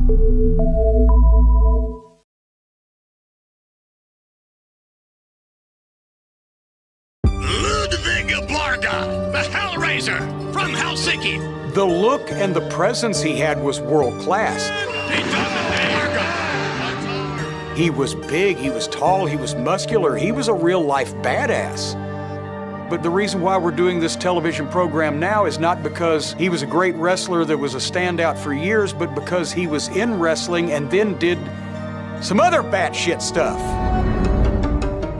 Ludvig Borga, the Hellraiser from Helsinki. The look and the presence he had was world class. He was big, he was tall, he was muscular, he was a real-life badass. But the reason why we're doing this television program now is not because he was a great wrestler that was a standout for years, but because he was in wrestling and then did some other batshit stuff.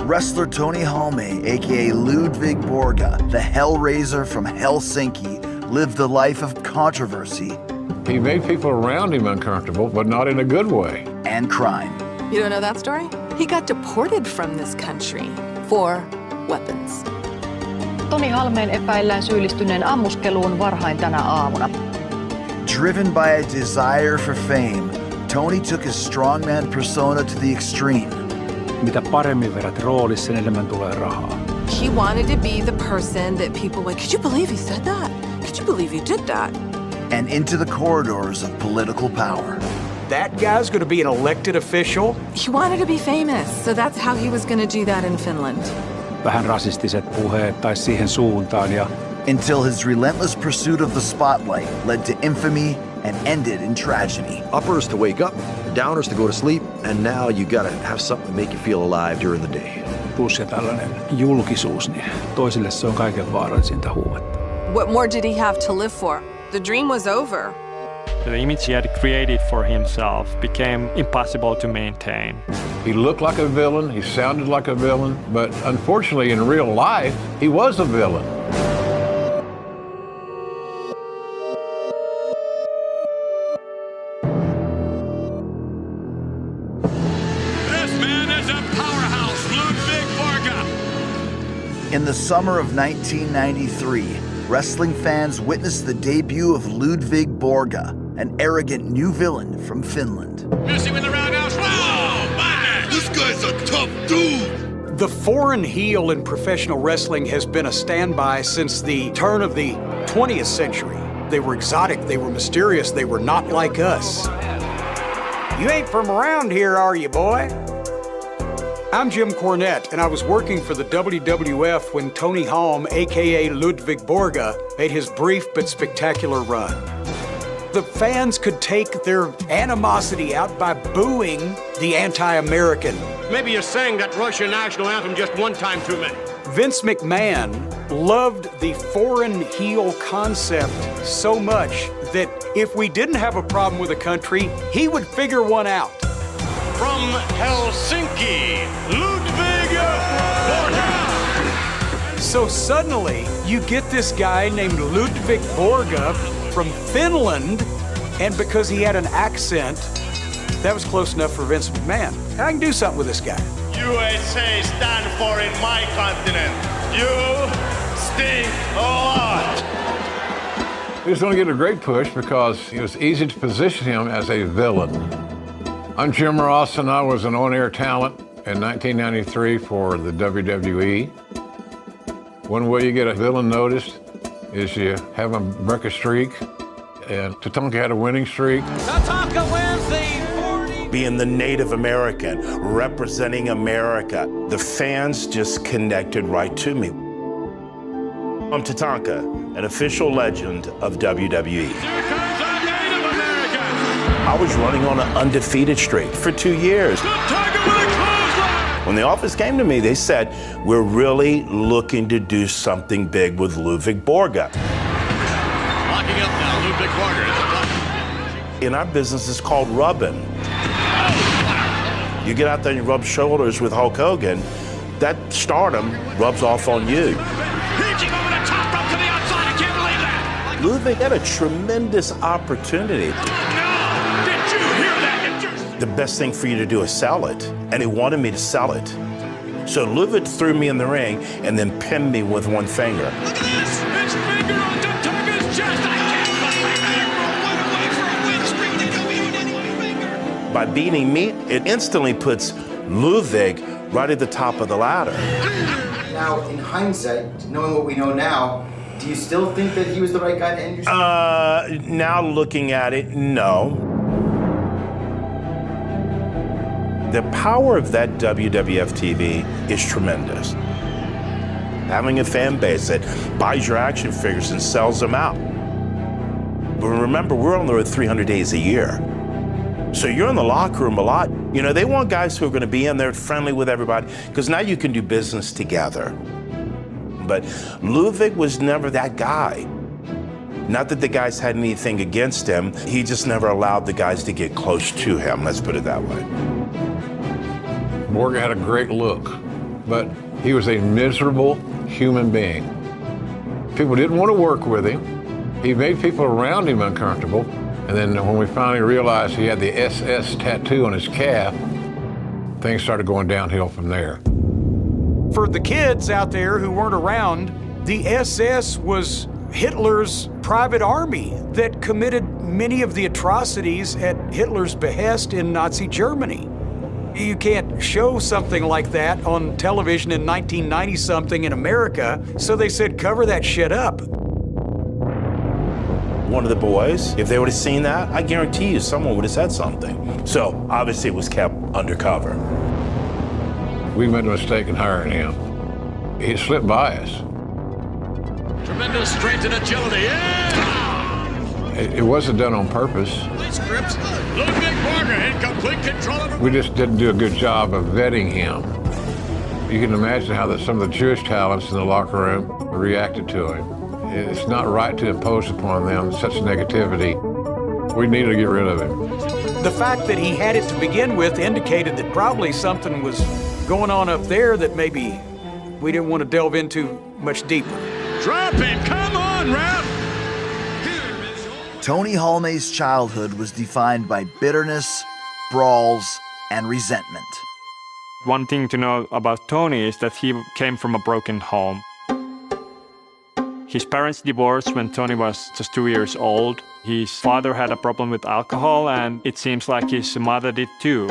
Wrestler Tony Halme, aka Ludvig Borga, the Hellraiser from Helsinki, lived a life of controversy. He made people around him uncomfortable, but not in a good way. And crime. You don't know that story? He got deported from this country for weapons. Toni Halmeen epäillään syyllistyneen ammuskeluun varhain tänä aamuna. Driven by a desire for fame, Tony took his strongman persona to the extreme. Mitä paremmin vedät roolissa, sen enemmän tulee rahaa. He wanted to be the person that people would, could you believe he said that? Could you believe he did that? And into the corridors of political power. That guy's gonna be an elected official? He wanted to be famous, so that's how he was gonna do that in Finland. Vähän rasistiset puheet tai siihen suuntaan ja... Until his relentless pursuit of the spotlight led to infamy and ended in tragedy. Uppers to wake up, downers to go to sleep, and now you gotta have something to make you feel alive during the day. Plus ja tällainen julkisuus, niin toisille se on kaiken vaarallisinta huumetta. What more did he have to live for? The dream was over. The image he had created for himself became impossible to maintain. He looked like a villain, he sounded like a villain, but unfortunately in real life, he was a villain. This man is a powerhouse, Ludvig Borga. In the summer of 1993, wrestling fans witnessed the debut of Ludvig Borga, an arrogant new villain from Finland. Missing with the roundhouse. Whoa, man! This guy's a tough dude. The foreign heel in professional wrestling has been a standby since the turn of the 20th century. They were exotic, they were mysterious, they were not like us. You ain't from around here, are you, boy? I'm Jim Cornette, and I was working for the WWF when Tony Halm, aka Ludvig Borga, made his brief but spectacular run. The fans could take their animosity out by booing the anti-American. Maybe you sang that Russian national anthem just one time too many. Vince McMahon loved the foreign heel concept so much that if we didn't have a problem with a country, he would figure one out. From Helsinki, Ludvig Borga. So suddenly, you get this guy named Ludvig Borga from Finland, and because he had an accent, that was close enough for Vince McMahon. I can do something with this guy. USA stand for in my continent. You stink a lot. He was going to get a great push because it was easy to position him as a villain. I'm Jim Ross, and I was an on-air talent in 1993 for the WWE. One way you get a villain noticed is you have him break a streak, and Tatanka had a winning streak. Tatanka wins the 40. Being the Native American, representing America, the fans just connected right to me. I'm Tatanka, an official legend of WWE. Here comes a Native American. I was running on an undefeated streak for 2 years. Tatanka with a clothesline. When the office came to me, they said, we're really looking to do something big with Ludvig Borga. Locking up now, Ludvig Borga. In our business, it's called rubbing. You get out there and you rub shoulders with Hulk Hogan, that stardom rubs off on you. Reaching over the top rope to the outside, I can't believe that. Ludvig had a tremendous opportunity. No, did you hear that? The best thing for you to do is sell it, and he wanted me to sell it. So Ludvig threw me in the ring and then pinned me with one finger. Look at this! His finger on Tatanka's chest! I can't believe it! Went away for a win streak. They don't even need my finger. By beating me, it instantly puts Ludvig right at the top of the ladder. Now, in hindsight, knowing what we know now, do you still think that he was the right guy to end your story? Now looking at it, no. The power of that WWF TV is tremendous. Having a fan base that buys your action figures and sells them out. But remember, we're on the road 300 days a year. So you're in the locker room a lot. You know, they want guys who are going to be in there friendly with everybody because now you can do business together. But Ludvig was never that guy. Not that the guys had anything against him. He just never allowed the guys to get close to him. Let's put it that way. Borga had a great look, but he was a miserable human being. People didn't want to work with him. He made people around him uncomfortable. And then when we finally realized he had the SS tattoo on his calf, things started going downhill from there. For the kids out there who weren't around, the SS was Hitler's private army that committed many of the atrocities at Hitler's behest in Nazi Germany. You can't show something like that on television in 1990-something in America, so they said, cover that shit up. One of the boys, if they would have seen that, I guarantee you someone would have said something. So obviously it was kept undercover. We made a mistake in hiring him. He slipped by us. Tremendous strength and agility. Yeah! It wasn't done on purpose. Scripts. Ludvig Borga in complete control of it. We just didn't do a good job of vetting him. You can imagine how some of the Jewish talents in the locker room reacted to him. It's not right to impose upon them such negativity. We need to get rid of him. The fact that he had it to begin with indicated that probably something was going on up there that maybe we didn't want to delve into much deeper. Drop him! Come on, Ralph! Tony Halme's childhood was defined by bitterness, brawls, and resentment. One thing to know about Tony is that he came from a broken home. His parents divorced when Tony was just 2 years old. His father had a problem with alcohol, and it seems like his mother did too.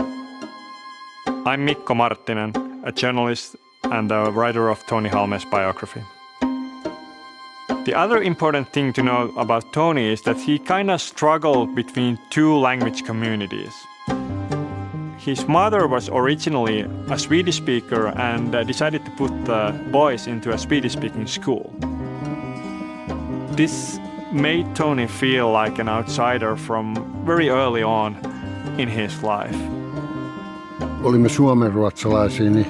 I'm Mikko Marttinen, a journalist and the writer of Tony Halme's biography. The other important thing to know about Tony is that he kind of struggled between two language communities. His mother was originally a Swedish speaker and decided to put the boys into a Swedish-speaking school. This made Tony feel like an outsider from very early on in his life. Olimme suomenruotsalaisia, niin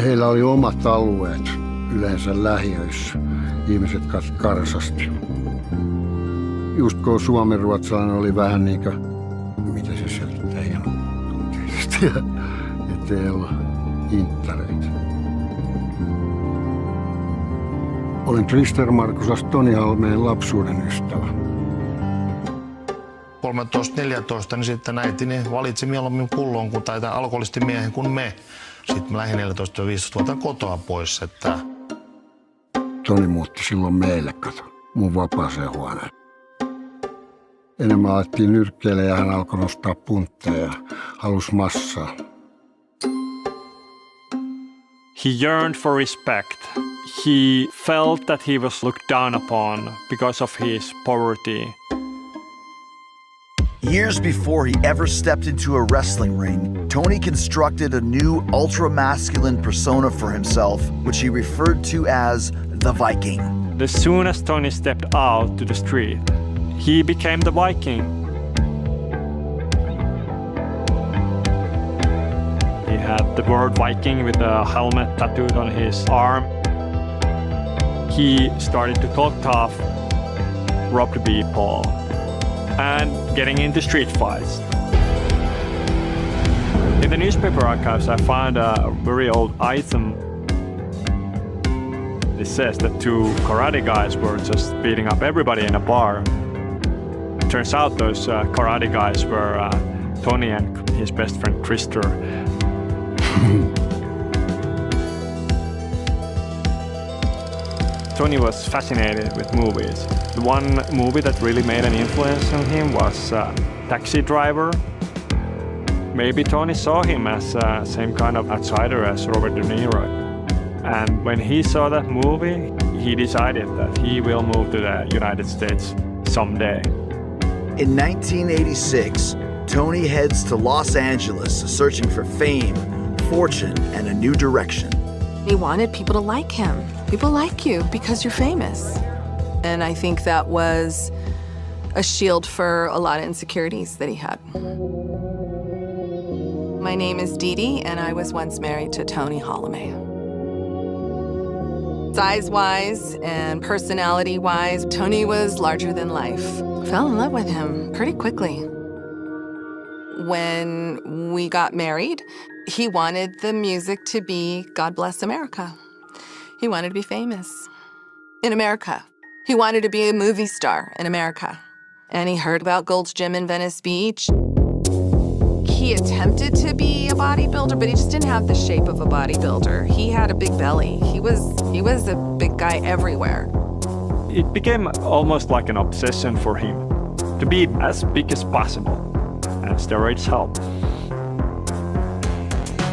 heillä oli omat alueet yleensä lähiöissä. Ihmiset karsasti. Just kun suomenruotsalainen oli vähän niin kuin, mitä se selittää tunteisesti, ettei ollut inttareita. Olin Krister Markusas Toni Halmeen lapsuuden ystävä. 13-14, niin sitten äitini valitsi mieluummin pullon kuin tai alkoholistimiehen kuin me. Sitten mä lähdin 14-15 kotoa pois, että Toni muutti silloin meille, kato, mun vapaaseen huoneen. Enemmän alettiin nyrkkeille ja hän alkoi nostaa puntteja ja halusi massaa. He yearned for respect. He felt that he was looked down upon because of his poverty. Years before he ever stepped into a wrestling ring, Tony constructed a new ultra-masculine persona for himself, which he referred to as the Viking. As soon as Tony stepped out to the street, he became the Viking. He had the word Viking with a helmet tattooed on his arm. He started to talk tough, rob people, and getting into street fights. In the newspaper archives, I found a very old item. It says that two karate guys were just beating up everybody in a bar. Turns out those karate guys were Tony and his best friend Krister. Tony was fascinated with movies. The one movie that really made an influence on him was Taxi Driver. Maybe Tony saw him as the same kind of outsider as Robert De Niro. And when he saw that movie, he decided that he will move to the United States someday. In 1986, Tony heads to Los Angeles, searching for fame, fortune, and a new direction. He wanted people to like him. People like you because you're famous. And I think that was a shield for a lot of insecurities that he had. My name is Dee Dee, and I was once married to Tony Hollomay. Size-wise and personality-wise, Tony was larger than life. Fell in love with him pretty quickly. When we got married, he wanted the music to be God Bless America. He wanted to be famous in America. He wanted to be a movie star in America. And he heard about Gold's Gym in Venice Beach. He attempted to be a bodybuilder, but he just didn't have the shape of a bodybuilder. He had a big belly. He was a big guy everywhere. It became almost like an obsession for him to be as big as possible, and steroids helped.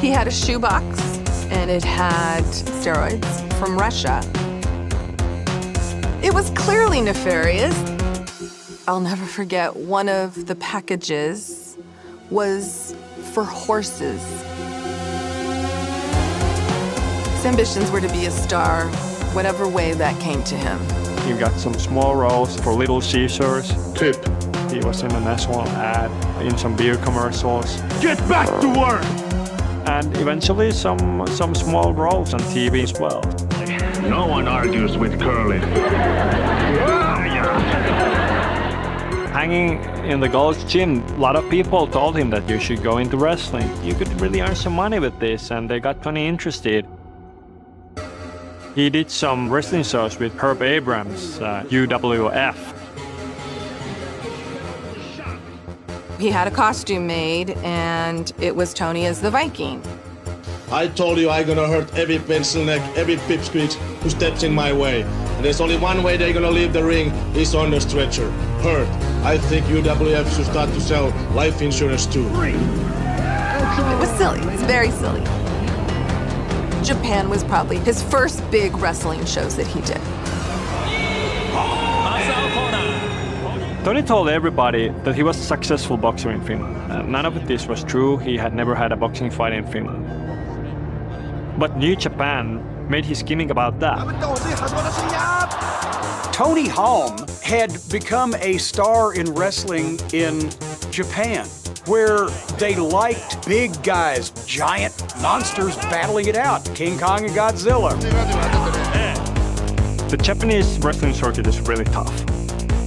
He had a shoebox, and it had steroids from Russia. It was clearly nefarious. I'll never forget one of the packages was for horses. His ambitions were to be a star, whatever way that came to him. He got some small roles for Little Caesars. Tip. He was in a national ad, in some beer commercials. Get back to work! And eventually some small roles on TV as well. No one argues with Curly. Hanging in the Gold's Gym, a lot of people told him that you should go into wrestling. You could really earn some money with this, and they got Tony interested. He did some wrestling shows with Herb Abrams, UWF. He had a costume made, and it was Tony as the Viking. I told you I'm gonna hurt every pencil neck, every pipsqueak who steps in my way. And there's only one way they're gonna leave the ring, is on the stretcher. Hurt. I think UWF should start to sell life insurance too. It was silly. It's very silly. Japan was probably his first big wrestling shows that he did. Tony told everybody that he was a successful boxer in Finland. None of this was true. He had never had a boxing fight in Finland. But New Japan made his gimmick about that. Tony Holm had become a star in wrestling in Japan, where they liked big guys, giant monsters battling it out, King Kong and Godzilla. The Japanese wrestling circuit is really tough.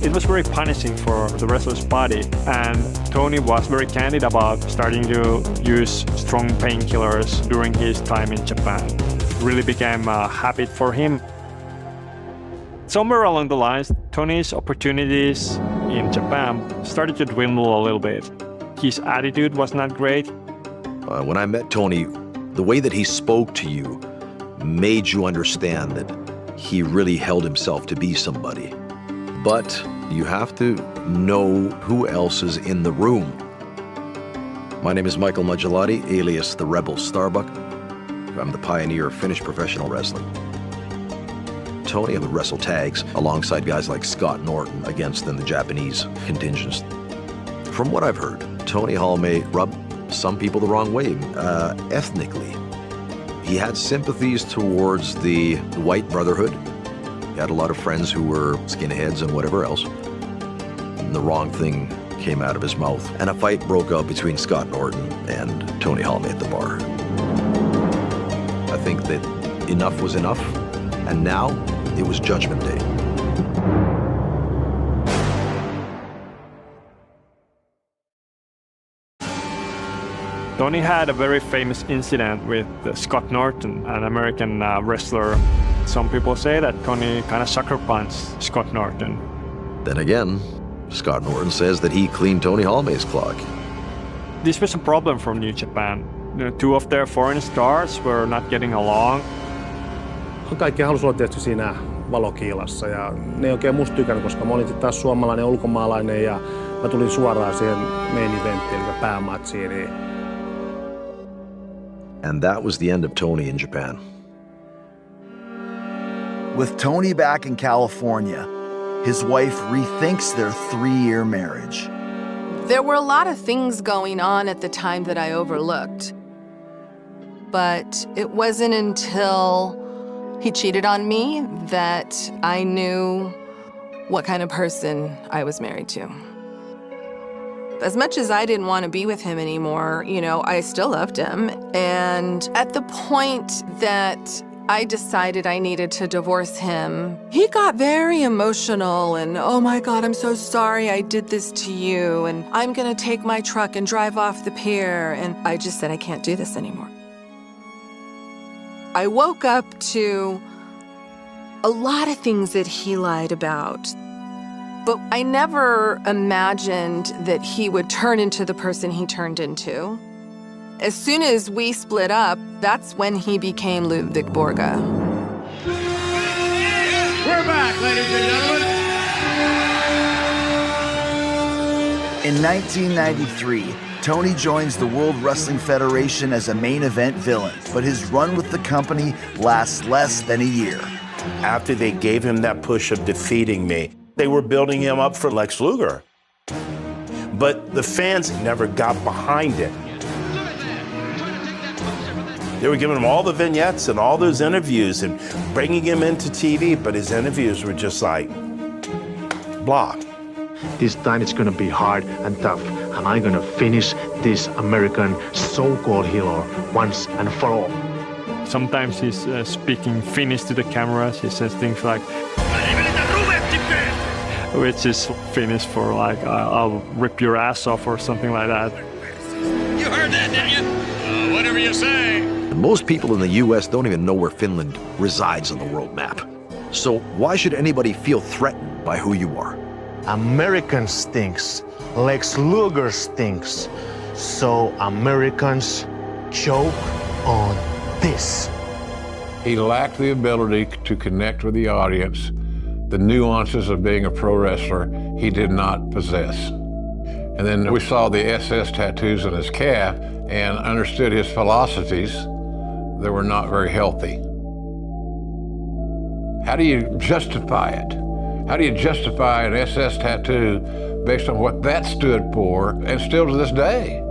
It was very punishing for the wrestler's body, and Tony was very candid about starting to use strong painkillers during his time in Japan. It really became a habit for him. Somewhere along the lines, Tony's opportunities in Japan started to dwindle a little bit. His attitude was not great. When I met Tony, the way that he spoke to you made you understand that he really held himself to be somebody. But you have to know who else is in the room. My name is Michael Maggiolotti, alias the Rebel Starbuck. I'm the pioneer of Finnish professional wrestling. Tony would wrestle tags alongside guys like Scott Norton against the Japanese contingents. From what I've heard, Tony Hollomay rubbed some people the wrong way, ethnically. He had sympathies towards the white brotherhood. He had a lot of friends who were skinheads and whatever else. And the wrong thing came out of his mouth. And a fight broke out between Scott Norton and Tony Hollomay at the bar. I think that enough was enough, and now it was Judgment Day. Tony had a very famous incident with Scott Norton, an American wrestler. Some people say that Tony kind of sucker punched Scott Norton. Then again, Scott Norton says that he cleaned Tony Hollomay's clock. This was a problem for New Japan. Two of their foreign stars were not getting along. Kaikki halusi olla tietysti siinä valokiilassa ja ne ei oikein musta tykännyt, koska mä olin sitten taas suomalainen ulkomaalainen ja mä tulin suoraan siihen main eventtiin, eli päämatsiin. And that was the end of Tony in Japan. With Tony back in California, his wife rethinks their 3-year marriage. There were a lot of things going on at the time that I overlooked. But it wasn't until he cheated on me that I knew what kind of person I was married to. As much as I didn't want to be with him anymore, I still loved him. And at the point that I decided I needed to divorce him, he got very emotional and, oh my God, I'm so sorry I did this to you, and I'm gonna take my truck and drive off the pier. And I just said, I can't do this anymore. I woke up to a lot of things that he lied about. But I never imagined that he would turn into the person he turned into. As soon as we split up, that's when he became Ludvig Borga. We're back, ladies and gentlemen. In 1993, Tony joins the World Wrestling Federation as a main event villain, but his run with the company lasts less than a year. After they gave him that push of defeating me, they were building him up for Lex Luger. But the fans never got behind it. They were giving him all the vignettes and all those interviews and bringing him into TV, but his interviews were just like, blah. This time it's gonna be hard and tough, and I'm gonna finish this American so-called hero once and for all. Sometimes he's speaking Finnish to the cameras. He says things like, which is Finnish for like, I'll rip your ass off or something like that. You heard that, didn't you? Whatever you say. Most people in the US don't even know where Finland resides on the world map. So why should anybody feel threatened by who you are? American stinks. Lex Luger stinks. So Americans choke on this. He lacked the ability to connect with the audience. The nuances of being a pro wrestler he did not possess. And then we saw the SS tattoos on his calf and understood his philosophies that were not very healthy. How do you justify it? How do you justify an SS tattoo based on what that stood for, and still to this day?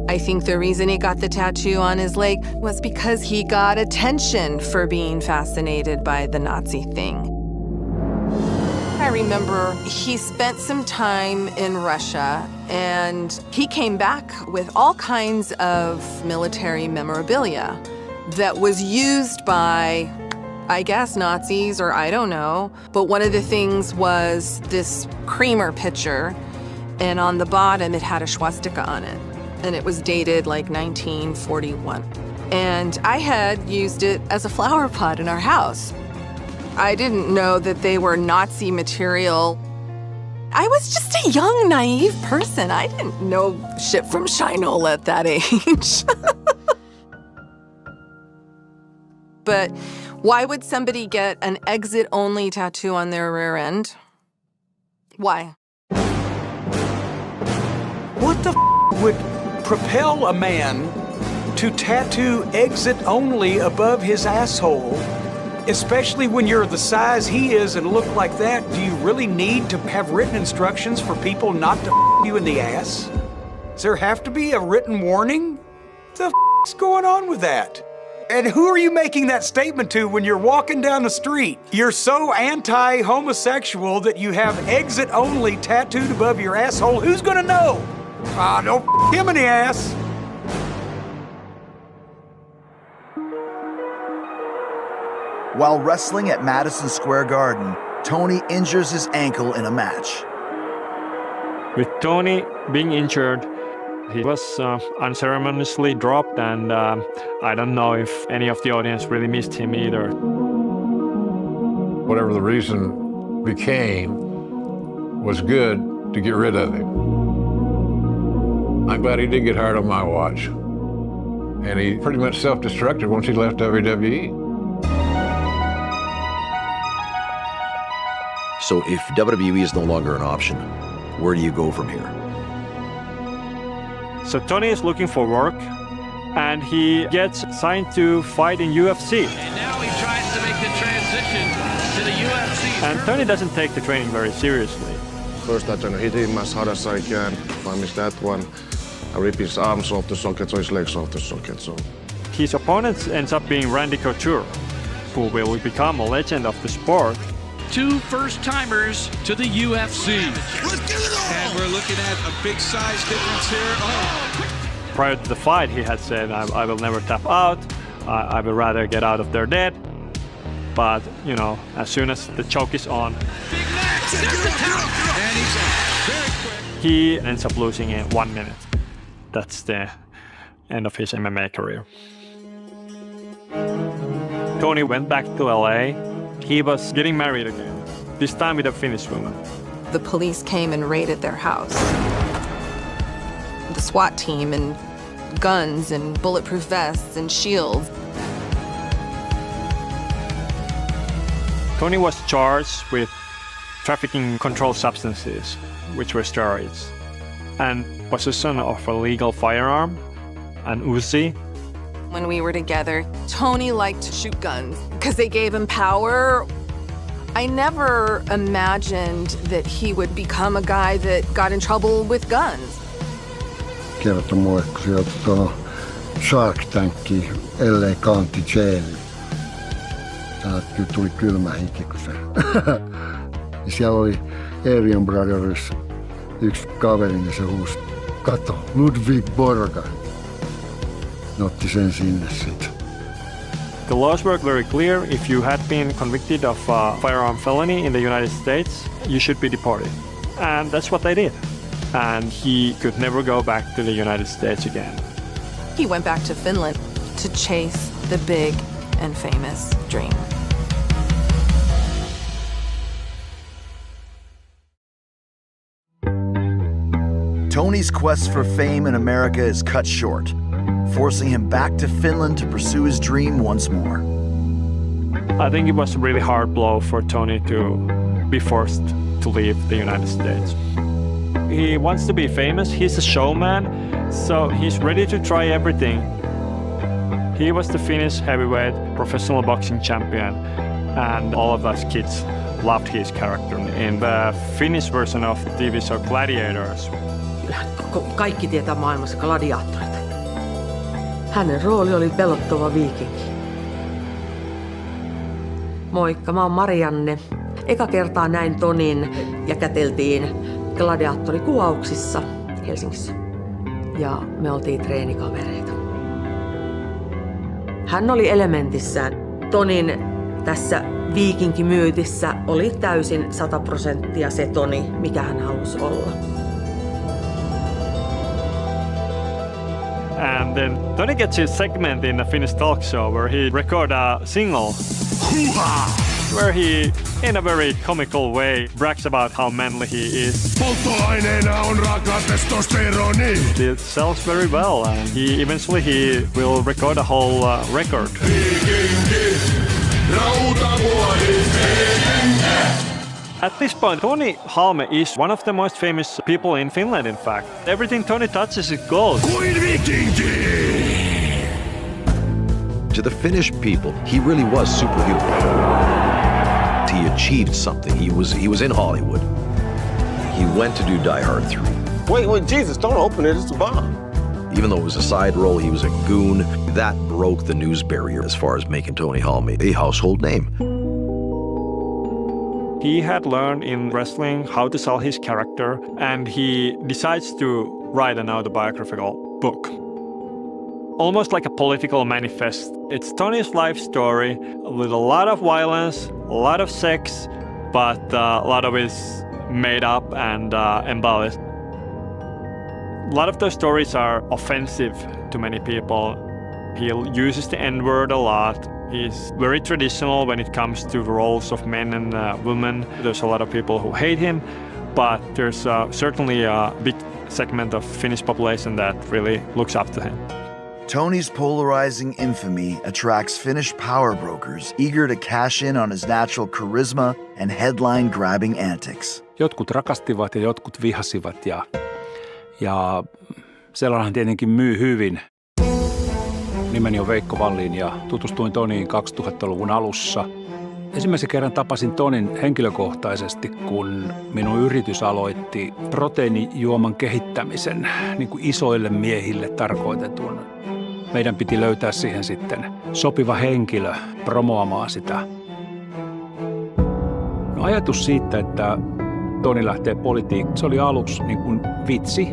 I think the reason he got the tattoo on his leg was because he got attention for being fascinated by the Nazi thing. I remember he spent some time in Russia, and he came back with all kinds of military memorabilia that was used by, I guess, Nazis, or I don't know. But one of the things was this creamer pitcher, and on the bottom it had a swastika on it, and it was dated like 1941. And I had used it as a flower pot in our house. I didn't know that they were Nazi material. I was just a young, naive person. I didn't know shit from Shinola at that age. But why would somebody get an exit-only tattoo on their rear end? Why? What the would propel a man to tattoo exit only above his asshole? Especially when you're the size he is and look like that, do you really need to have written instructions for people not to you in the ass? Does there have to be a written warning? What the is going on with that? And who are you making that statement to when you're walking down the street? You're so anti-homosexual that you have exit only tattooed above your asshole. Who's gonna know? Don't him in the ass. While wrestling at Madison Square Garden, Tony injures his ankle in a match. With Tony being injured, he was unceremoniously dropped, and I don't know if any of the audience really missed him either. Whatever the reason became was good to get rid of him. I'm glad he did get hired on my watch. And he pretty much self-destructed once he left WWE. So if WWE is no longer an option, where do you go from here? So Tony is looking for work, and he gets signed to fight in UFC. And now he tries to make the transition to the UFC. And Tony doesn't take the training very seriously. First I try to hit him as hard as I can. If I miss that one, I rip his arms off the socket or his legs off the socket. So his opponent ends up being Randy Couture, who will become a legend of the sport. 2 first-timers to the UFC. Let's get it on! And we're looking at a big size difference here. Oh. Prior to the fight, he had said, I will never tap out. I would rather get out of there dead. But, you know, as soon as the choke is on, And he's very quick. he ends up losing in 1 minute. That's the end of his MMA career. Tony went back to LA. He was getting married again, this time with a Finnish woman. The police came and raided their house. The SWAT team and guns and bulletproof vests and shields. Tony was charged with trafficking controlled substances, which were steroids, and possession of a legal firearm, an Uzi. When we were together, Tony liked to shoot guns because they gave him power. I never imagined that he would become a guy that got in trouble with guns. Kertoi mulle, kun se joutui tuohon Shark Tankiin, LA County Jailiin. Sanoi, että kyllä tuli kylmä hiki, kun se... Ja siellä oli Aryan Brothers yksi kaveri, niin se huusi, kato, Ludvig Borga. Ne otti sen sinne sitten. The laws were very clear. If you had been convicted of a firearm felony in the United States, you should be deported. And that's what they did. And he could never go back to the United States again. He went back to Finland to chase the big and famous dream. Tony's quest for fame in America is cut short, forcing him back to Finland to pursue his dream once more. I think it was a really hard blow for Tony to be forced to leave the United States. He wants to be famous, he's a showman, so he's ready to try everything. He was the Finnish heavyweight professional boxing champion, and all of us kids loved his character. In the Finnish version of the TV show Gladiators, kaikki tietää maailmassa gladiaattorit. Hänen rooli oli pelottava viikinki. Moikka, mä oon Marianne. Eka kertaa näin Tonin ja käteltiin gladiaattorikuvauksissa Helsingissä. Ja me oltiin treenikavereita. Hän oli elementissään. Tonin tässä viikinkimyytissä oli täysin 100% se Toni, mikä hän halusi olla. and then Tony gets his segment in a Finnish talk show where he record a single where he, in a very comical way, brags about how manly he is. Polttoaineena on raaka testosteroni. It sells very well, and he will record a whole record. At this point, Tony Halme is one of the most famous people in Finland, in fact. Everything Tony touches is gold. To the Finnish people, he really was superhuman. He achieved something. He was in Hollywood. He went to do Die Hard 3. Wait, Jesus, don't open it, it's a bomb. Even though it was a side role, he was a goon. That broke the news barrier as far as making Tony Halme a household name. He had learned in wrestling how to sell his character, and he decides to write an autobiographical book. Almost like a political manifest. It's Tony's life story with a lot of violence, a lot of sex, but a lot of it is made up and embellished. A lot of those stories are offensive to many people. He uses the N-word a lot. He's very traditional when it comes to the roles of men and women. There's a lot of people who hate him, but there's certainly a big segment of Finnish population that really looks up to him. Tony's polarizing infamy attracts Finnish power brokers eager to cash in on his natural charisma and headline-grabbing antics. Jotkut rakastivat ja jotkut vihasivat ja sellainen tietenkin myy hyvin. Nimeni on Veikko Vallin ja tutustuin Toniin 2000-luvun alussa. Ensimmäisen kerran tapasin Tonin henkilökohtaisesti, kun minun yritys aloitti proteiinijuoman kehittämisen niin kuin isoille miehille tarkoitetun. Meidän piti löytää siihen sitten sopiva henkilö promoamaan sitä. No, ajatus siitä, että Toni lähtee politiikkaan, se oli aluksi niin kuin vitsi.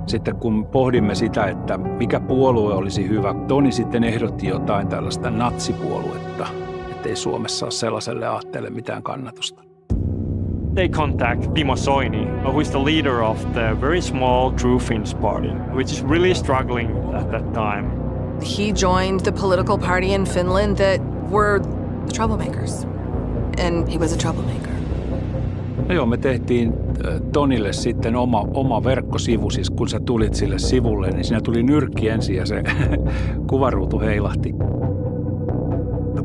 Sitten kun pohdimme sitä, että mikä puolue olisi hyvä, Toni sitten ehdotti jotain tällaista natsipuoluetta, ettei Suomessa ole sellaiselle aatteelle mitään kannatusta. They contact Timo Soini, who is the leader of the very small True Finns party, which is really struggling at that time. He joined the political party in Finland that were the troublemakers, and he was a troublemaker. No joo, me tehtiin Tonille sitten oma verkkosivu, siis kun sä tulit sille sivulle, niin siinä tuli nyrkki ensin ja se kuvaruutu heilahti.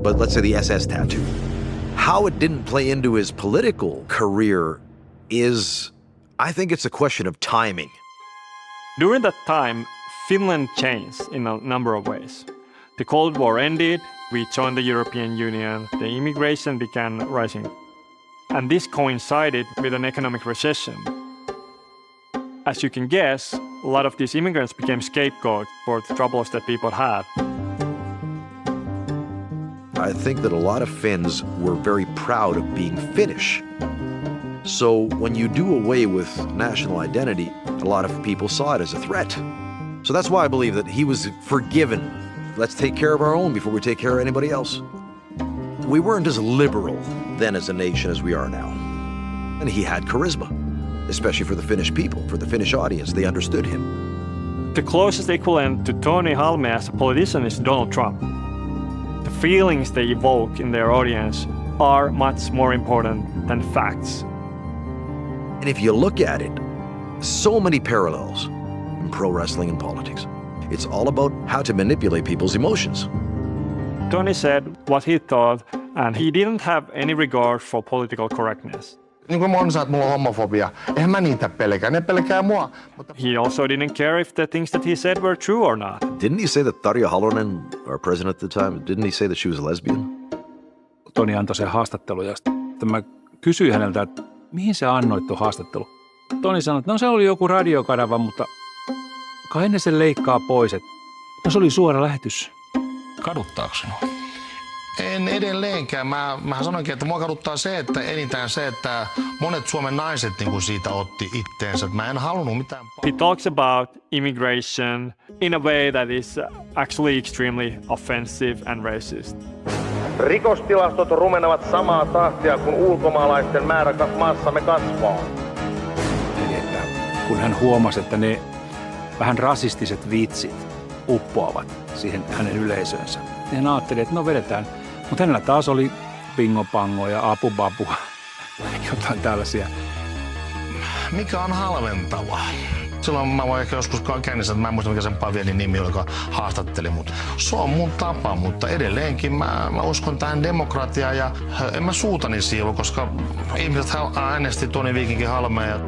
But let's say the SS tattoo. How it didn't play into his political career is, I think it's a question of timing. During that time, Finland changed in a number of ways. The Cold War ended, we joined the European Union, the immigration began rising. And this coincided with an economic recession. As you can guess, a lot of these immigrants became scapegoats for the troubles that people had. I think that a lot of Finns were very proud of being Finnish. So when you do away with national identity, a lot of people saw it as a threat. So that's why I believe that he was forgiven. Let's take care of our own before we take care of anybody else. We weren't as liberal then as a nation as we are now. And he had charisma, especially for the Finnish people, for the Finnish audience. They understood him. The closest equivalent to Tony Halme as a politician is Donald Trump. The feelings they evoke in their audience are much more important than facts. And if you look at it, so many parallels in pro wrestling and politics. It's all about how to manipulate people's emotions. Tony said what he thought, and he didn't have any regard for political correctness. Niin kuin moni sanoo, että mulla on homofobia. Eihän mä niitä pelkää, ne pelkää mua. He also didn't care if the things that he said were true or not. Didn't he say that Tarja Halonen, our president at the time, didn't he say that she was a lesbian? Toni antoi sen haastattelun ja sitten mä kysyin häneltä, että mihin sä annoit tuon haastattelun. Toni sanoi, että no se oli joku radiokanava, mutta kai ne sen leikkaa pois. Että no se oli suora lähetys. Kaduttaako sinua? En edelleenkään. Mä sanoinkin, että mua kaduttaa se, että enintään se, että monet Suomen naiset niin kuin siitä otti itteensä. Mä en halunnut mitään. He talks about immigration in a way that is actually extremely offensive and racist. Rikostilastot rumenevat samaa tahtia, kun ulkomaalaisten määrä maassamme kasvaa. Eli että kun hän huomasi, että ne vähän rasistiset vitsit uppoavat siihen hänen yleisönsä, niin hän ajatteli, että no vedetään. Mutta hänellä taas oli bingo-pango ja apu-babu, jotain tällaisia. Mikä on halventava? Silloin mä voin ehkä joskus käynnissä, että mä en muista mikä sen Pavienin nimi oli, joka haastatteli, mutta se on mun tapa, mutta edelleenkin mä uskon tähän demokratiaan ja en mä suutani siivu, koska ihmiset äänesti Toni Viikinkin Halmea.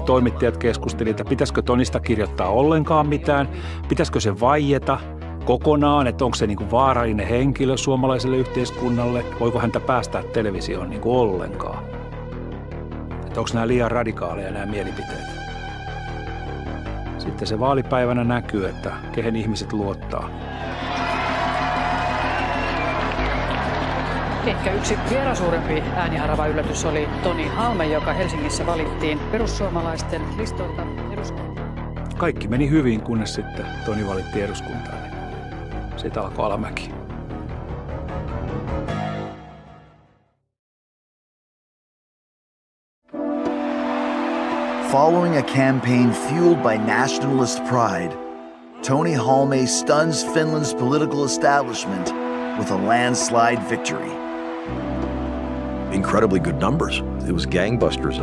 Toimittajat keskusteli, että pitäisikö Tonista kirjoittaa ollenkaan mitään, pitäisikö se vaieta kokonaan, että onko se niin kuin vaarallinen henkilö suomalaiselle yhteiskunnalle, voiko häntä päästää televisioon niin kuin ollenkaan. Että onko nämä liian radikaaleja nämä mielipiteet. Sitten se vaalipäivänä näkyy, että kehen ihmiset luottaa. Ehkä yksi vielä suurempi ääniharava yllätys oli Toni Halme, joka Helsingissä valittiin perussuomalaisten listoilta eduskuntaan. Kaikki meni hyvin, kunnes sitten Toni valittiin eduskuntaan. Siitä alkoi alamäki. Following a campaign fueled by nationalist pride, Tony Halme stuns Finland's political establishment with a landslide victory. Incredibly good numbers. It was gangbusters.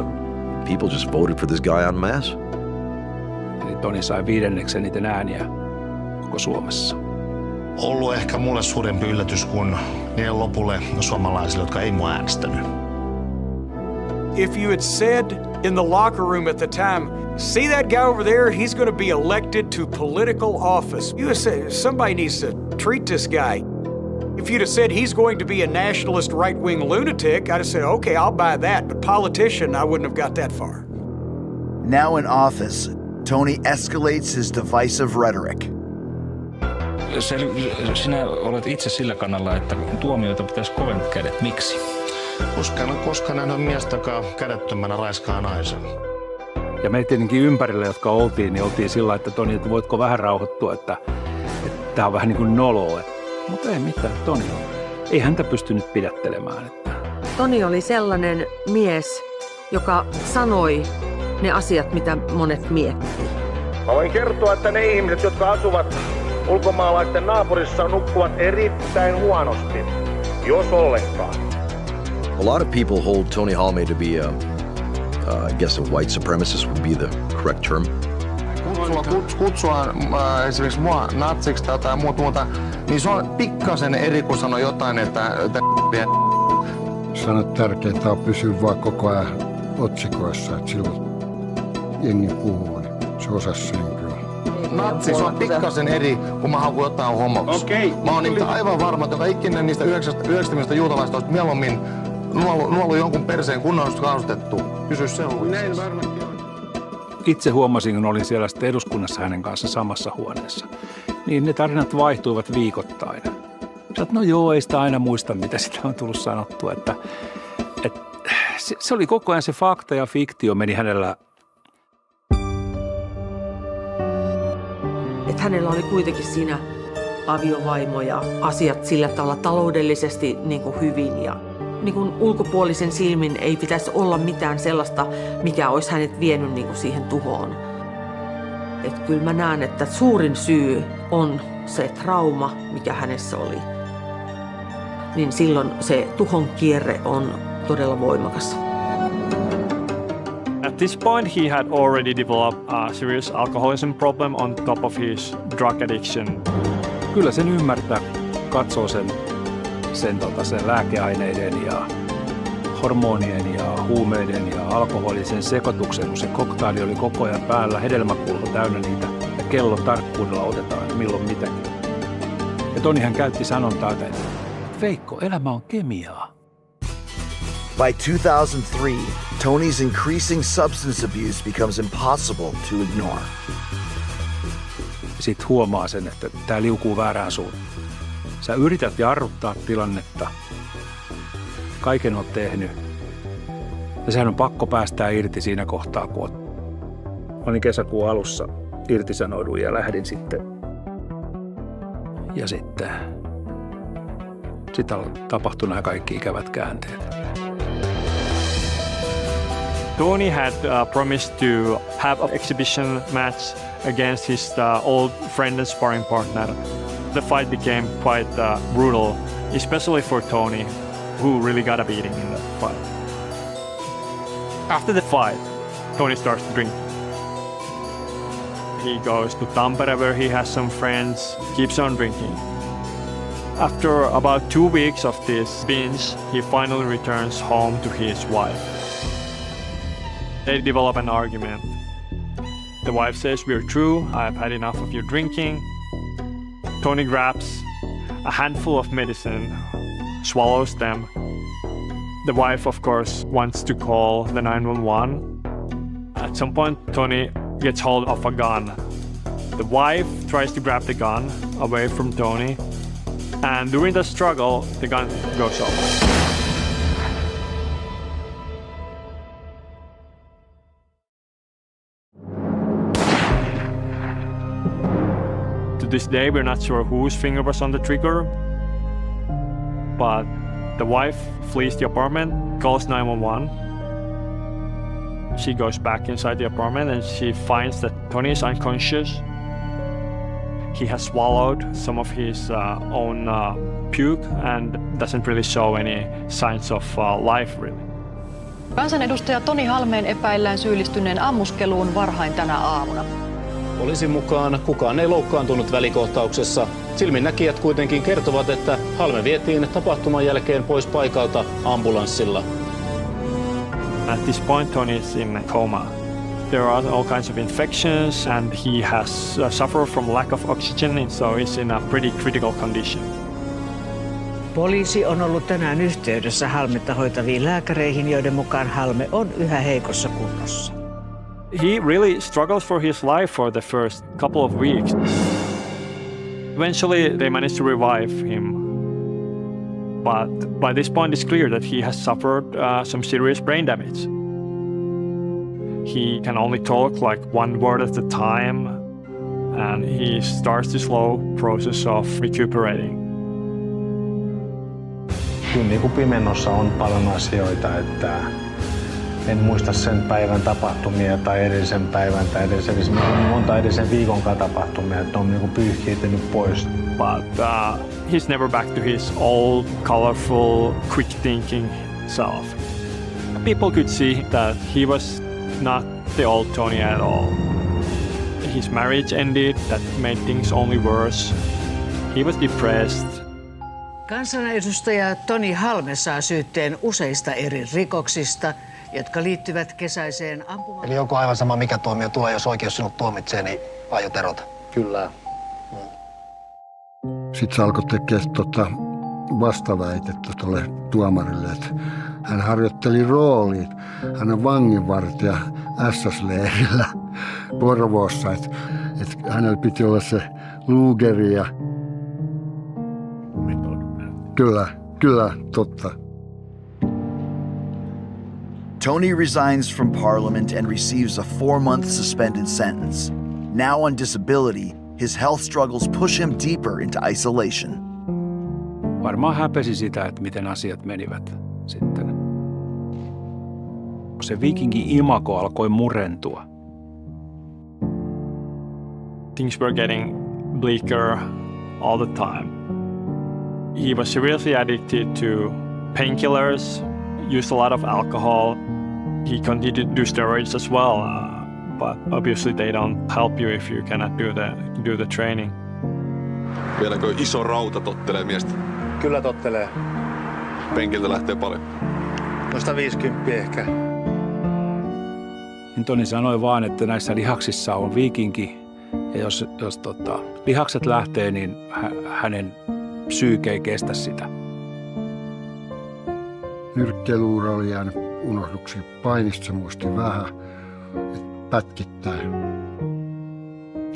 People just voted for this guy en masse. Eli Toni sai 5. eniten ääniä koko Suomessa. Ollut ehkä mulle suurempi yllätys kuin niille lopulle suomalaisille, jotka ei mua äänestänyt. If you had said in the locker room at the time, see that guy over there, he's going to be elected to political office. You would say, somebody needs to treat this guy. If If you'd have said he's going to be a nationalist right-wing lunatic, I'd have said, okay, I'll buy that. But politician, I wouldn't have got that far. Now in office, Tony escalates his divisive rhetoric. Sinä olet itse sillä kannalla, että tuomioita pitäisi koventaa kädet. Miksi? Koska näin on miestä, joka kädettömänä raiskaa naisen. Ja me tietenkin ympärillä, jotka oltiin, niin oltiin sillä, että Toni, että voitko vähän rauhoittua, että tämä on vähän niin kuin noloa. Mutta ei mitään, Toni ei häntä pystynyt pidättelemään. Toni oli sellainen mies, joka sanoi ne asiat, mitä monet miettii. Mä voin kertoa, että ne ihmiset, jotka asuvat ulkomaalaisten naapurissa, nukkuvat erittäin huonosti, jos ollenkaan. A lot of people hold Tony Halme to be I guess a white supremacist would be the correct term. Kutsua esimerkiksi mua natsiksi tai jotain muuta, niin se on pikkasen eri kuin sanoa jotain, että Sanot tärkeintä on pysyä vaan koko ajan otsikoissa, että silloin jengi puhuu, niin se osasi sen kyllä. Natsi, se on pikkasen eri, kun mä haluan jotain homoksi. Okay. Mä oon nimittäin aivan varma, että joka ikinen niistä 90 juutalaista olisi mieluummin nuolu jonkun perseen kunnon kaustettu. Kysy sellaisesta. Itse huomasin, kun olin siellä sitten eduskunnassa hänen kanssa samassa huoneessa, niin ne tarinat vaihtuivat viikoittain. Sanoit, no joo, ei sitä aina muista, mitä sitä on tullut sanottua. Että se oli koko ajan se fakta ja fiktio meni hänellä. Että hänellä oli kuitenkin siinä aviovaimo ja asiat sillä tavalla taloudellisesti niin kuin hyvin ja niin kuin ulkopuolisen silmin ei pitäisi olla mitään sellaista, mikä olisi hänet vienyt niin kuin siihen tuhoon. Että kyllä mä näen, että suurin syy on se trauma, mikä hänessä oli. Niin silloin se tuhon kierre on todella voimakas. At this point, he had already developed a serious alcoholism problem on top of his drug addiction. Kyllä sen ymmärtää, katsoo sen lääkeaineiden ja hormonien ja huumeiden ja alkoholisen sekoituksen, kun se koktaili oli koko ajan päällä, hedelmäkulho täynnä niitä ja kellon tarkkuudella otetaan milloin mitäkin. Ja Tonihan käytti sanontaa, että Veikko, elämä on kemiaa. By 2003, Tony's increasing substance abuse becomes impossible to ignore. Sitten huomaa sen, että tämä liukuu väärään suuntaan. Sä yrität jarruttaa tilannetta. Kaiken oot tehnyt. Ja sehän on pakko päästää irti siinä kohtaa, kun olin kesäkuun alussa irtisanouduin ja lähdin sitten. Ja sitten tapahtui nämä kaikki ikävät käänteet. Tony had promised to have an exhibition match against his old friend and sparring partner. The fight became quite brutal, especially for Tony, who really got a beating in the fight. After the fight, Tony starts to drink. He goes to Tampere where he has some friends, keeps on drinking. After about 2 weeks of this binge, he finally returns home to his wife. They develop an argument. The wife says, "We're through, I've had enough of your drinking." Tony grabs a handful of medicine, swallows them. The wife, of course, wants to call the 911. At some point, Tony gets hold of a gun. The wife tries to grab the gun away from Tony, and during the struggle, the gun goes off. To this day, we're not sure whose finger was on the trigger, but the wife flees the apartment, calls 911. She goes back inside the apartment and she finds that Tony is unconscious. He has swallowed some of his own puke and doesn't really show any signs of life, really. Kansanedustaja Toni Halmeen epäillään syyllistyneen ammuskeluun varhain tänä aamuna. Poliisin mukaan kukaan ei loukkaantunut välikohtauksessa. Silminnäkijät kuitenkin kertovat, että Halme vietiin tapahtuman jälkeen pois paikalta ambulanssilla. At this point, Tony is in a coma. There are all kinds of infections and he has suffered from lack of oxygen, so he's in a pretty critical condition. Poliisi on ollut tänään yhteydessä Halmetta hoitaviin lääkäreihin, joiden mukaan Halme on yhä heikossa kunnossa. He really struggled for his life for the first couple of weeks. Eventually, they managed to revive him. But by this point, it's clear that he has suffered some serious brain damage. He can only talk like one word at a time, and he starts the slow process of recuperating. Kyllä niin kuin pimennossa on paljon asioita, että en muista sen päivän tapahtumia tai edellisen päivän tai edellisen monta edellisen viikonkaan tapahtumia, että on niin kuin pyyhkiytynyt pois. But he's never back to his old, colorful, quick-thinking self. People could see that he was not the old Tony at all. His marriage ended, that made things only worse. He was depressed. Kansanedustaja Toni Halme saa syytteen useista eri rikoksista, jotka liittyvät kesäiseen ampumaan. Eli onko aivan sama mikä tuomio tulee, jos oikeus sinut tuomitsee, niin aiot erota? Kyllä. Sitten se alkoi tekemään vastaväitettä tuolle tuomarille, että hän harjoitteli roolia. Hän on vanginvartija SS-leirillä Porvoossa, että hänellä piti olla se luugeri ja... Kyllä, totta. Tony resigns from Parliament and receives a 4-month suspended sentence. Now on disability, his health struggles push him deeper into isolation. Varmaan häpesi sitä, että miten asiat menivät sitten. Se viikingi-imago alkoi murentua. Things were getting bleaker all the time. He was seriously addicted to painkillers, used a lot of alcohol. He continued to do steroids as well, but obviously they don't help you if you cannot do the training. Vieläkö iso rauta tottelee miestä? Kyllä tottelee. Penkiltä lähtee paljon. Noista 50 ehkä. Toni sanoi vaan, että näissä lihaksissa on viikinki, ja jos lihakset lähtee, niin hänen psyyke ei kestä sitä. Nyrkkeilyura oli jäänyt unohduksi. Painista se muisti vähän, pätkittäin.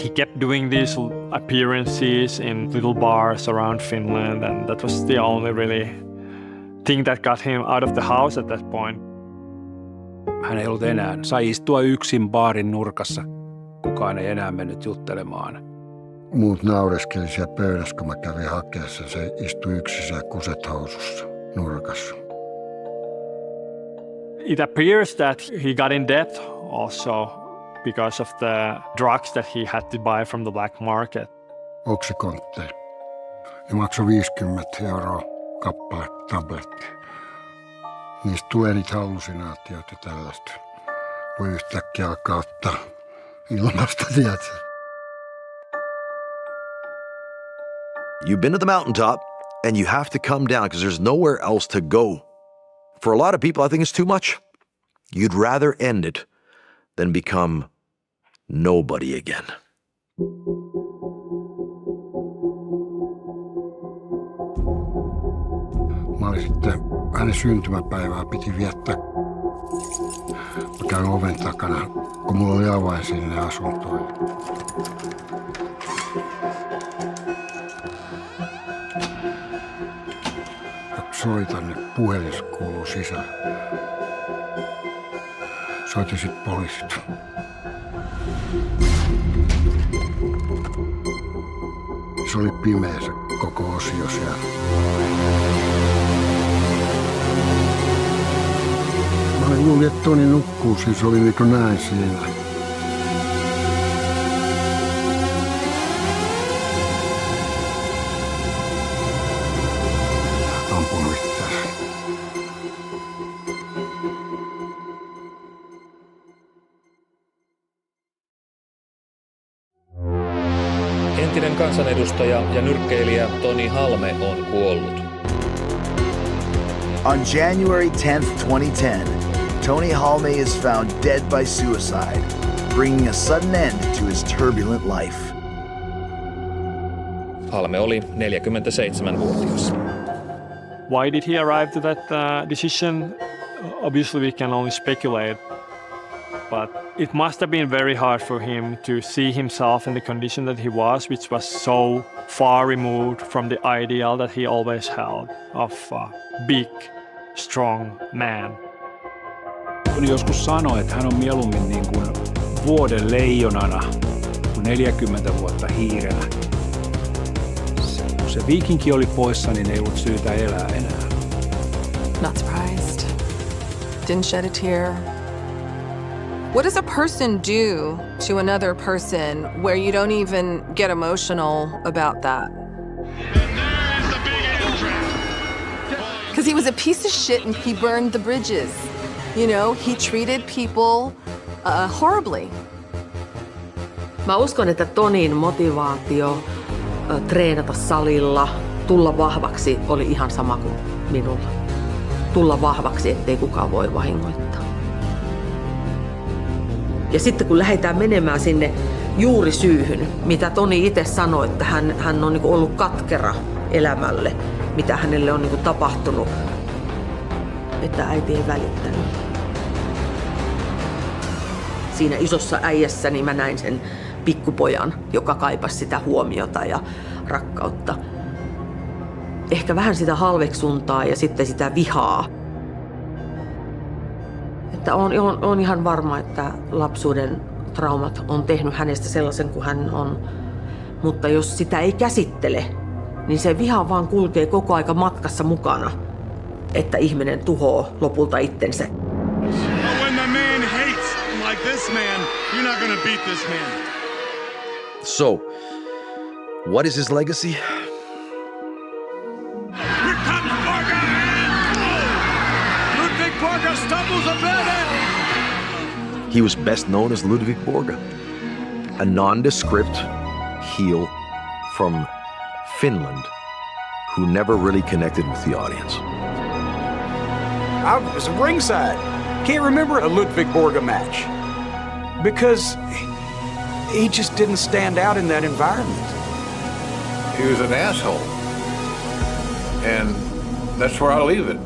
He kept doing these appearances in little bars around Finland, and that was the only really thing that got him out of the house at that point. Hän ei ollut enää. Sai istua yksin baarin nurkassa. Kukaan ei enää mennyt juttelemaan. Muut naureskeli siellä pöydässä, kun mä kävin hakeessa. Se istui yksissä kuset housussa nurkassa. It appears that he got in debt also because of the drugs that he had to buy from the black market. Oksikontteja. Ne maksoi 50 € kappale tabletti. Niistä tulee niitä hallusinaatioita ja tällaista. Voi yhtäkkiä alkaa ottaa ilmasta, tiedätkö? You've been to the mountaintop and you have to come down because there's nowhere else to go. For a lot of people, I think it's too much. You'd rather end it than become nobody again. Mä olin sitten, hänen syntymäpäivää piti viettää. Mä käyn oven takana, kun mulla oli avain sinne asuntoon. Soitan, niin puhelin kuuluu sisään. Soitin sit poliisit. Se oli pimeä se koko osio siellä. Mä luulin, että Toni nukkuu, siis oli niin kuin näin siinä. Entinen kansanedustaja ja nyrkkeilijä Toni Halme on kuollut. On January 10th, 2010, Tony Halme is found dead by suicide, bringing a sudden end to his turbulent life. Halme oli 47-vuotias. Why did he arrive to that decision? Obviously, we can only speculate. But it must have been very hard for him to see himself in the condition that he was, which was so far removed from the ideal that he always held of a big, strong man. Toni joskus sanoi, että hän on mieluummin niin kuin vuoden leijonana kuin 40 vuotta hiirenä. Kun se viikinki oli poissa, niin ei ollut syytä elää enää. Not surprised. Didn't shed a tear. What does a person do to another person where you don't even get emotional about that? Because he was a piece of shit and he burned the bridges. You know, he treated people horribly. Mä uskon, että Tonin motivaatio treenata salilla, tulla vahvaksi oli ihan sama kuin minulla. Tulla vahvaksi, ettei kukaan voi vahingoittaa. Ja sitten kun lähdetään menemään sinne juurisyyhyn, mitä Toni itse sanoi, että hän on niin ollut katkera elämälle, mitä hänelle on niin tapahtunut, että äiti ei välittänyt. Siinä isossa äijässä niin mä näin sen pikkupojan, joka kaipasi sitä huomiota ja rakkautta. Ehkä vähän sitä halveksuntaa ja sitten sitä vihaa. Että on ihan varma, että lapsuuden traumat on tehnyt hänestä sellaisen kuin hän on. Mutta jos sitä ei käsittele, niin se viha vaan kulkee koko aika matkassa mukana, että ihminen tuhoaa lopulta itsensä. When the man hates like this man, you're not gonna beat this man. So, what is his legacy? Here comes Borga and Ludvig Borga stumbles a bit. He was best known as Ludvig Borga, a nondescript heel from Finland who never really connected with the audience. I was ringside. Can't remember a Ludvig Borga match because he just didn't stand out in that environment. He was an asshole. And that's where I leave it.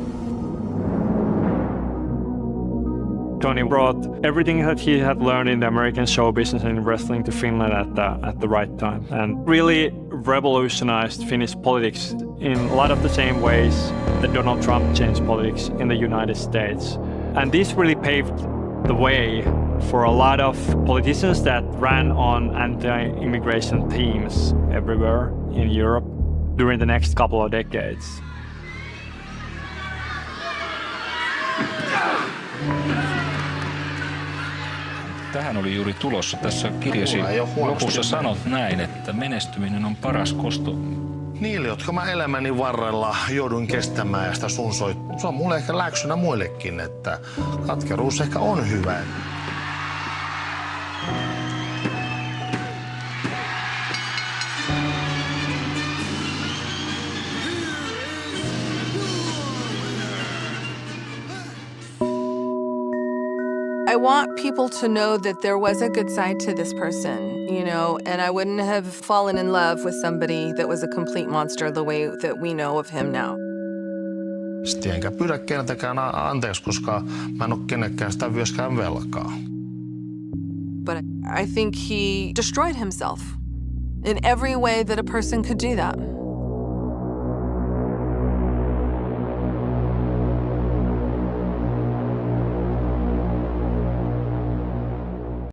Tony brought everything that he had learned in the American show business and wrestling to Finland at the right time, and really revolutionized Finnish politics in a lot of the same ways that Donald Trump changed politics in the United States. And this really paved the way for a lot of politicians that ran on anti-immigration themes everywhere in Europe during the next couple of decades. Tähän oli juuri tulossa. Tässä kirjasi lopussa sanot näin, että menestyminen on paras kosto. Niille, jotka mä elämäni varrella jouduin kestämään ja sitä se on mulle ehkä läksynä muillekin, että katkeruus ehkä on hyvä. I want people to know that there was a good side to this person, you know, and I wouldn't have fallen in love with somebody that was a complete monster the way that we know of him now. Sitten enkä pyydä keneltäkään anteeksi, koska mä en ole kenellekään sitä myöskään velkaa. But I think he destroyed himself in every way that a person could do that.